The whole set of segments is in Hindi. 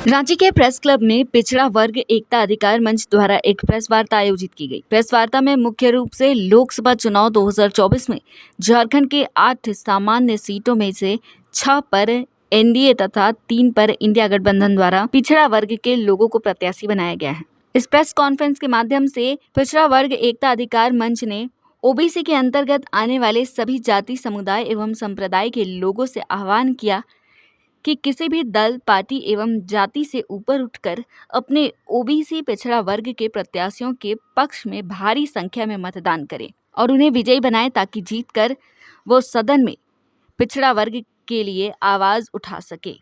रांची के प्रेस क्लब में पिछड़ा वर्ग एकता अधिकार मंच द्वारा एक प्रेस वार्ता आयोजित की गई। प्रेस वार्ता में मुख्य रूप से लोकसभा चुनाव 2024 में झारखंड के 8 सामान्य सीटों में से 6 पर एनडीए तथा 3 पर इंडिया गठबंधन द्वारा पिछड़ा वर्ग के लोगों को प्रत्याशी बनाया गया है। इस प्रेस कॉन्फ्रेंस के माध्यम से पिछड़ा वर्ग एकता अधिकार मंच ने ओबीसी के अंतर्गत आने वाले सभी जाति, समुदाय एवं संप्रदाय के लोगों से आह्वान किया कि किसी भी दल, पार्टी एवं जाति से ऊपर उठकर अपने ओबीसी पिछड़ा वर्ग के प्रत्याशियों के पक्ष में भारी संख्या में मतदान करें और उन्हें विजयी बनाएं ताकि जीतकर वो सदन में पिछड़ा वर्ग के लिए आवाज उठा सके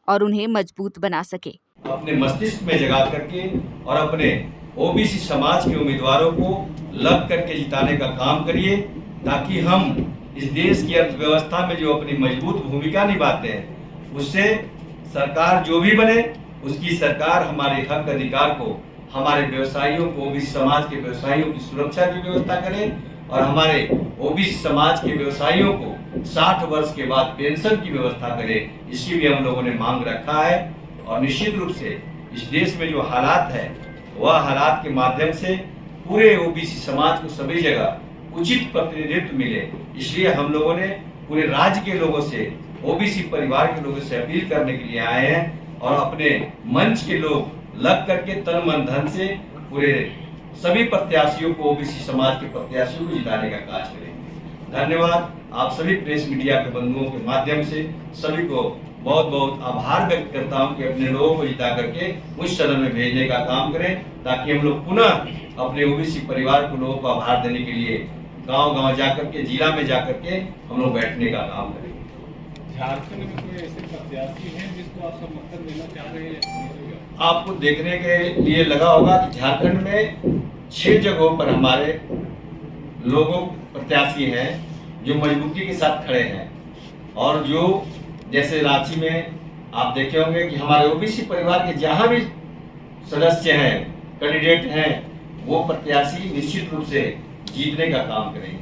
और उन्हें मजबूत बना सके। अपने मस्तिष्क में जगा करके और अपने ओबीसी समाज के उम्मीदवारों को लग करके जिताने का काम करिए, ताकि हम इस देश की अर्थव्यवस्था में जो अपनी मजबूत भूमिका निभाते हैं उससे सरकार जो भी बने उसकी सरकार हमारे हक अधिकार को, हमारे व्यवसायियों को, ओबीसी समाज के व्यवसायियों की सुरक्षा की व्यवस्था करे और हमारे ओबीसी समाज के व्यवसायियों को 60 वर्ष के बाद पेंशन की व्यवस्था करे। इसकी भी हम लोगों ने मांग रखा है और निश्चित रूप से इस देश में जो हालात है वह हालात के माध्यम से पूरे ओबीसी समाज को सभी जगह उचित प्रतिनिधित्व मिले, इसलिए हम लोगों ने पूरे राज्य के लोगों से, ओबीसी परिवार के लोगों से अपील करने के लिए आए हैं और अपने मंच के लोग लग करके तन मन धन से पूरे सभी प्रत्याशियों को, ओबीसी समाज के प्रत्याशियों को जिताने का कार्य करेंगे। धन्यवाद। आप सभी प्रेस मीडिया के बंधुओं के माध्यम से सभी को बहुत बहुत आभार व्यक्त करता हूं कि अपने लोगों को जिता करके उस सदन में भेजने का काम करें, ताकि हम लोग पुनः अपने ओबीसी परिवार को लोगों को आभार देने के लिए गांव-गांव जाकर के, जिला में जाकर के हम लोग बैठने का काम करेंगे। झारखंड में कोई ऐसे प्रत्याशी हैं जिसको आप समर्थन देना चाह रहे हैं? आपको देखने के लिए लगा होगा कि झारखंड में 6 जगहों पर हमारे लोगों प्रत्याशी हैं जो मजबूती के साथ खड़े हैं, और जो जैसे रांची में आप देखे होंगे कि हमारे ओबीसी परिवार के जहां भी सदस्य हैं, कैंडिडेट हैं, वो प्रत्याशी निश्चित रूप से जीतने का काम करेंगे।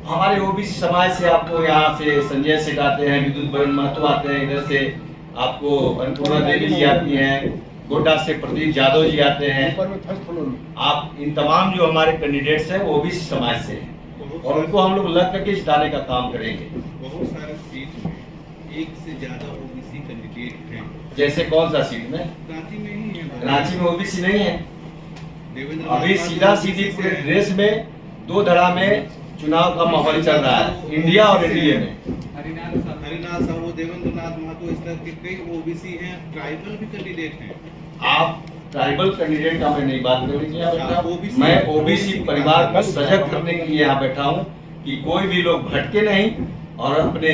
हमारे ओबीसी समाज से आपको यहाँ से संजय सेठ आते हैं, विद्युत बरन महतो आते हैं, इधर से आपको अन्नपूर्णा देवी जी आती हैं, गोड्डा से प्रदीप यादव जी आते हैं। आप इन तमाम जो हमारे कैंडिडेट्स हैं वो ओबीसी समाज से हैं और उनको हम लोग लग करके जिताने का काम करेंगे। बहुत सारे सीट में एक से ज्यादा ओबीसी कैंडिडेट हैं। जैसे कौन सा सीट में? रांची में ही है। रांची में ओबीसी नहीं है। अभी सीधा सीधी पूरे देश में 2 धड़ा में चुनाव का माहौल चल रहा है, इंडिया और एनडीए में। हरिनाथ साहू, देवेंद्र नाथ महतो, इस तरह के कई ओबीसी हैं, ट्राइबल भी कैंडिडेट हैं। आप ट्राइबल कैंडिडेट का मैं नहीं बात कर रही, मैं ओबीसी परिवार को सजग करने के लिए यहाँ बैठा हूँ कि कोई भी लोग भटके नहीं और अपने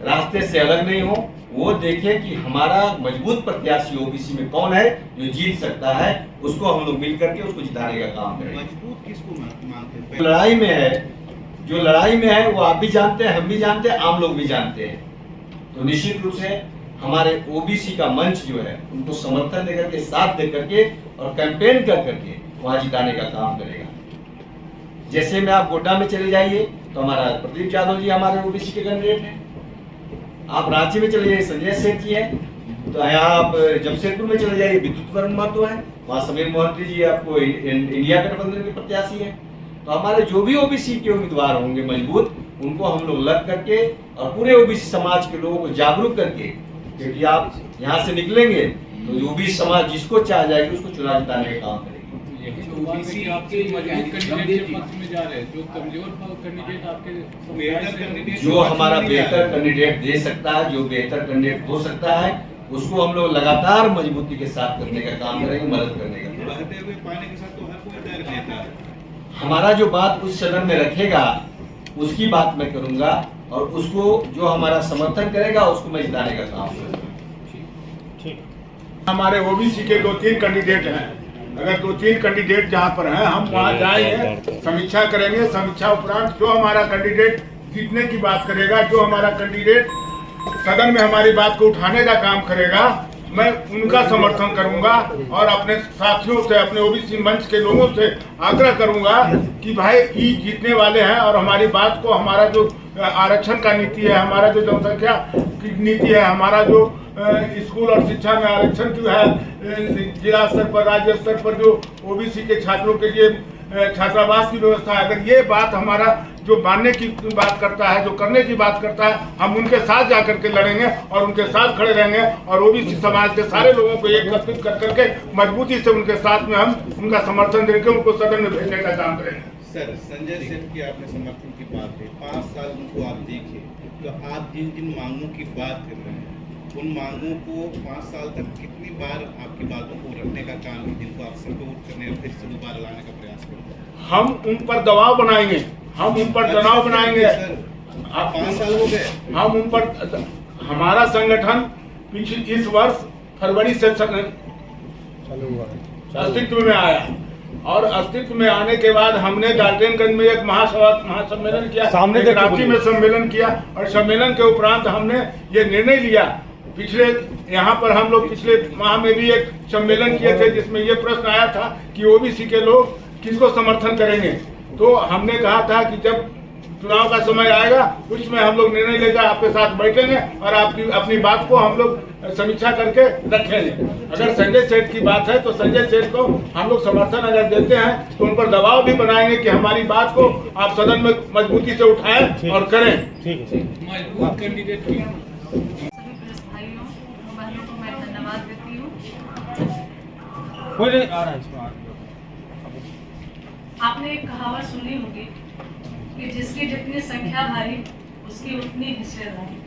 रास्ते से अलग नहीं हो। वो देखें कि हमारा मजबूत प्रत्याशी ओबीसी में कौन है जो जीत सकता है, उसको हम लोग मिल करके उसको जिताने का काम करें। मजबूत किसको मानते हैं? लड़ाई में है, जो लड़ाई में है वो आप भी जानते हैं, हम भी जानते हैं, आम लोग भी जानते हैं। तो निश्चित रूप से हमारे ओबीसी का मंच जो है उनको समर्थन देकर के, साथ देकर के और कैंपेन कर करके वहां जिताने का काम करेगा। जैसे में आप गोड्डा में चले जाइए तो हमारा प्रदीप यादव जी हमारे ओबीसी के कैंडिडेट हैं। आप रांची में चले जाइए, संजय सेठ जी है। तो यहाँ आप जमशेदपुर में चले जाइए, विद्युत बरन महतो है, वहाँ समीर मोहंती जी आपको इंडिया गठबंधन के प्रत्याशी है। तो हमारे जो भी ओबीसी के उम्मीदवार होंगे मजबूत, उनको हम लोग लग करके और पूरे ओबीसी समाज के लोगों को जागरूक करके, क्योंकि आप यहाँ से निकलेंगे तो जो ओबीसी समाज जिसको चाह जाएगी उसको चुनाव जिताने का काम करेगी। ओबीसी आपके मजबूत कैंडिडेट के पक्ष में जा रहे हैं, जो कमजोर कैंडिडेट आपके बेहतर कैंडिडेट, जो हमारा बेहतर कैंडिडेट दे सकता है, जो बेहतर कैंडिडेट हो सकता है, उसको हम लोग लगातार मजबूती के साथ करने का काम करेंगे, मदद करने का। बढ़ते हुए पानी के साथ तो हर कोई तैयार रहता है। हमारा जो बात उस सदन में रखेगा उसकी बात मैं करूंगा और उसको जो हमारा समर्थन करेगा उसको मैं जिताने का काम करूंगा। हमारे ओबीसी के 2-3 कैंडिडेट हैं। अगर 2-3 कैंडिडेट जहाँ पर हैं, हम वहाँ जाएंगे, समीक्षा करेंगे। समीक्षा उपरांत जो हमारा कैंडिडेट जीतने की बात करेगा, जो हमारा कैंडिडेट सदन में हमारी बात को उठाने का काम करेगा, मैं उनका समर्थन करूंगा और अपने साथियों से, अपने ओबीसी मंच के लोगों से आग्रह करूंगा कि भाई ये जीतने वाले हैं और हमारी बात को, हमारा जो आरक्षण का नीति है, हमारा जो जनसंख्या की नीति है, हमारा जो स्कूल और शिक्षा में आरक्षण जो है जिला स्तर पर, राज्य स्तर पर जो ओबीसी के छात्रों के लिए छात्रावास की व्यवस्था है, अगर ये बात हमारा जो मानने की बात करता है, जो करने की बात करता है, हम उनके साथ जाकर के लड़ेंगे और उनके साथ खड़े रहेंगे और ओबीसी समाज के सारे लोगों को एकत्रित कर करके मजबूती से उनके साथ में हम उनका समर्थन देकर उनको सदन में भेजने का काम करेंगे। सर, संजय सेठ की आपने समर्थन की बात है, 5 साल उनको आप देखे, तो आप जिन जिन मांगों की बात कर रहे हैं उन मांगों को 5 साल तक कितनी बार आपकी बातों को रखने का काम है, जिनको आप सपोर्ट करने और फिर से दोबारा लाने का प्रयास करेंगे? हम उन पर दबाव बनाएंगे, हम उन पर तनाव बनाएंगे। आप 5 साल हो गए, हम उन पर, हमारा संगठन इस वर्ष फरवरी से अस्तित्व में आया और अस्तित्व में आने के बाद हमने डाल्टनगंज में एक महासम्मेलन किया, एक रांची में सम्मेलन किया और सम्मेलन के उपरांत हमने ये निर्णय लिया। पिछले यहाँ पर हम लोग पिछले माह में भी एक सम्मेलन किए थे जिसमें ये प्रश्न आया था कि ओबीसी के लोग किसको समर्थन करेंगे, तो हमने कहा था कि जब चुनाव का समय आएगा उसमें हम लोग निर्णय लेकर आपके साथ बैठेंगे और आपकी अपनी बात को हम लोग समीक्षा करके रखेंगे। अगर संजय सेठ की बात है तो संजय सेठ को हम लोग समर्थन अगर देते हैं तो उन पर दबाव भी बनाएंगे कि हमारी बात को आप सदन में मजबूती से उठाएं और करें। मजबूत कैंडिडेट की सभी पुलिस भाइयों और बहनों को मैं धन्यवाद देती हूँ। आपने एक कहावत सुनी होगी कि जिसकी जितनी संख्या भारी उसकी उतनी हिस्सेदारी,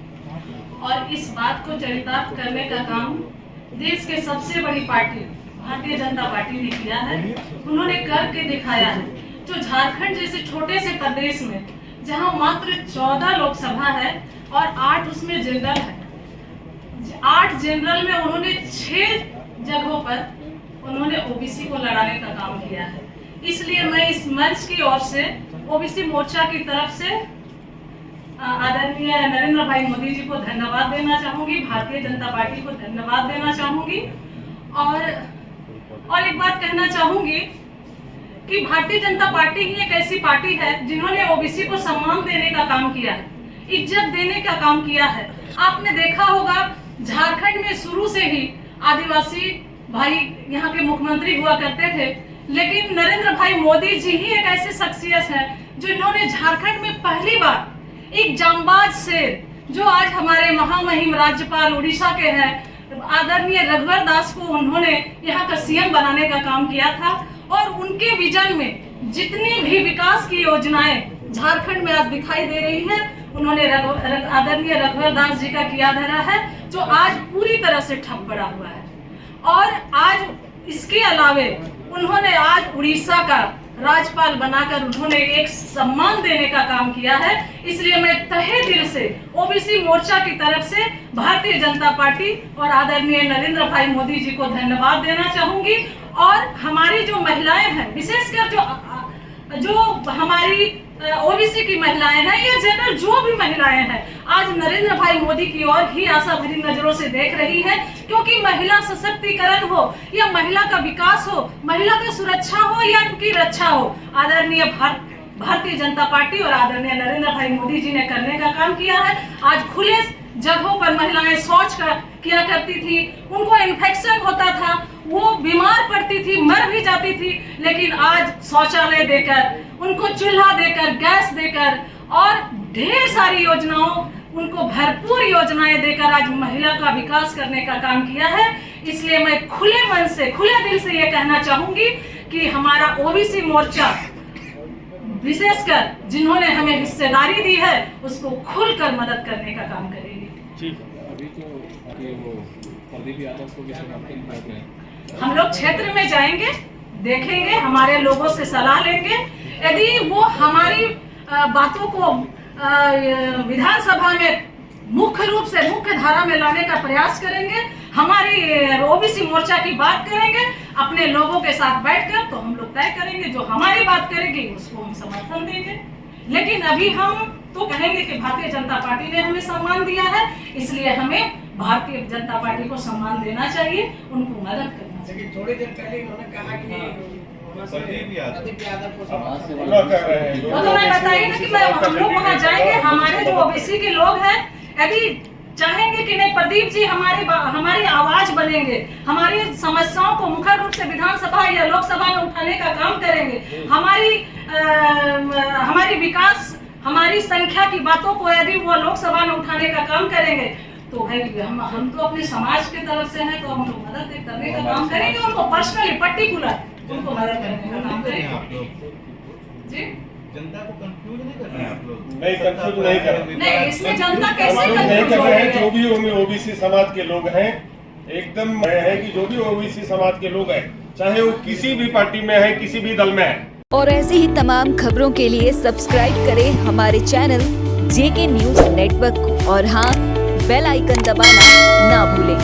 और इस बात को चरितार्थ करने का काम देश के सबसे बड़ी पार्टी भारतीय जनता पार्टी ने किया है। उन्होंने करके दिखाया है। जो झारखंड जैसे छोटे से प्रदेश में जहां मात्र 14 लोकसभा है और 8 उसमें जनरल है, 8 जनरल में उन्होंने 6 जगहों पर उन्होंने ओबीसी को लड़ाने का काम किया है। इसलिए मैं इस मंच की ओर से ओबीसी मोर्चा की तरफ से आदरणीय नरेंद्र भाई मोदी जी को धन्यवाद देना चाहूंगी, भारतीय जनता पार्टी को धन्यवाद देना चाहूंगी और एक बात कहना चाहूंगी कि भारतीय जनता पार्टी ही एक ऐसी पार्टी है जिन्होंने ओबीसी को सम्मान देने का काम किया है, इज्जत देने का काम किया है। आपने देखा होगा झारखंड में शुरू से ही आदिवासी भाई यहाँ के मुख्यमंत्री हुआ करते थे, लेकिन नरेंद्र भाई मोदी जी ही एक ऐसे शख्सियत है जो इन्होंने झारखंड में पहली बार एक जांबाज शेर जो आज हमारे महामहिम राज्यपाल उड़ीसा के हैं आदरणीय रघुवर दास को उन्होंने यहाँ का सीएम बनाने का काम किया था और उनके विजन में जितनी भी विकास की योजनाएं झारखंड में आज दिखाई दे रही है उन्होंने आदरणीय रघुवर दास जी का किया धरा है, जो आज पूरी तरह से ठप पड़ा हुआ है। और आज इसके अलावे उन्होंने आज उड़ीसा का राज्यपाल बनाकर उन्होंने एक सम्मान देने का काम किया है। इसलिए मैं तहे दिल से ओबीसी मोर्चा की तरफ से भारतीय जनता पार्टी और आदरणीय नरेंद्र भाई मोदी जी को धन्यवाद देना चाहूंगी। और हमारी जो महिलाएं हैं, विशेषकर जो हमारी ओबीसी की महिलाएं हैं या जनरल जो भी महिलाएं हैं, आज नरेंद्र भाई मोदी की ओर ही आशा भरी नजरों से देख रही है, क्योंकि महिला सशक्तिकरण हो या महिला का विकास हो, महिला का सुरक्षा हो या उनकी रक्षा हो, आदरणीय भारतीय जनता पार्टी और आदरणीय नरेंद्र भाई मोदी जी ने करने का काम किया है। आज खुले जगहों पर महिलाएं शौच किया करती थी, उनको इन्फेक्शन होता था, वो बीमार पड़ती थी, मर भी जाती थी, लेकिन आज शौचालय देकर, उनको चूल्हा देकर, गैस देकर और ढेर सारी योजनाओं, उनको भरपूर योजनाएं देकर आज महिला का विकास करने का काम किया है। इसलिए मैं खुले मन से, खुले दिल से ये कहना चाहूंगी कि हमारा ओबीसी मोर्चा विशेषकर जिन्होंने हमें हिस्सेदारी दी है उसको खुलकर मदद करने का काम करेगी। अभी तो वो प्रदीप यादव को भी समर्थन कर रहे हैं। हम लोग क्षेत्र में जाएंगे, देखेंगे, हमारे लोगों से सलाह लेंगे। यदि वो हमारी बातों को विधानसभा में मुख्य रूप से मुख्य धारा में लाने का प्रयास करेंगे, हमारी ओबीसी मोर्चा की बात करेंगे, अपने लोगों के साथ बैठकर, तो हम लोग तय करेंगे जो हमारी बात करेगी उसको हम समर्थन देंगे। लेकिन अभी हम तो कहेंगे कि भारतीय जनता पार्टी ने हमें सम्मान दिया है, इसलिए हमें भारतीय जनता पार्टी को सम्मान देना चाहिए, उनको मदद करना चाहिए। थोड़ी देर पहले उन्होंने कहा कि प्रदीप यादव को वो तो मैं बताइए ना कि हम लोग वहाँ जाएंगे, हमारे जो ओबीसी के लोग हैं, यदि चाहेंगे कि नहीं प्रदीप जी हमारी आवाज बनेंगे, हमारी समस्याओं को मुखर रूप से विधानसभा या लोकसभा में उठाने का काम करेंगे, हमारी विकास, हमारी संख्या की बातों को यदि वो लोकसभा में उठाने का काम करेंगे तो भाई हम तो अपने समाज की तरफ से हैं, तो हम लोग मदद करने का काम करेंगे, उनको पर्सनली पर्टिकुलर उनको मदद करने का काम करेंगे। आप लोग जी जनता को कंफ्यूज नहीं कर रहे हैं आप लोग? नहीं, कंफ्यूज नहीं कर रहे। नहीं, इसमें जनता कैसे कंफ्यूज नहीं कंफ्यूज कर हो रहे रही हैं। जो है? भी ओबीसी समाज के लोग हैं, एकदम है कि जो भी ओबीसी समाज के लोग हैं, चाहे वो किसी भी पार्टी में है, किसी भी दल में है। और ऐसी ही तमाम खबरों के लिए सब्सक्राइब करें हमारे चैनल जेके न्यूज नेटवर्क को और हाँ, बेल आइकन दबाना ना भूलें।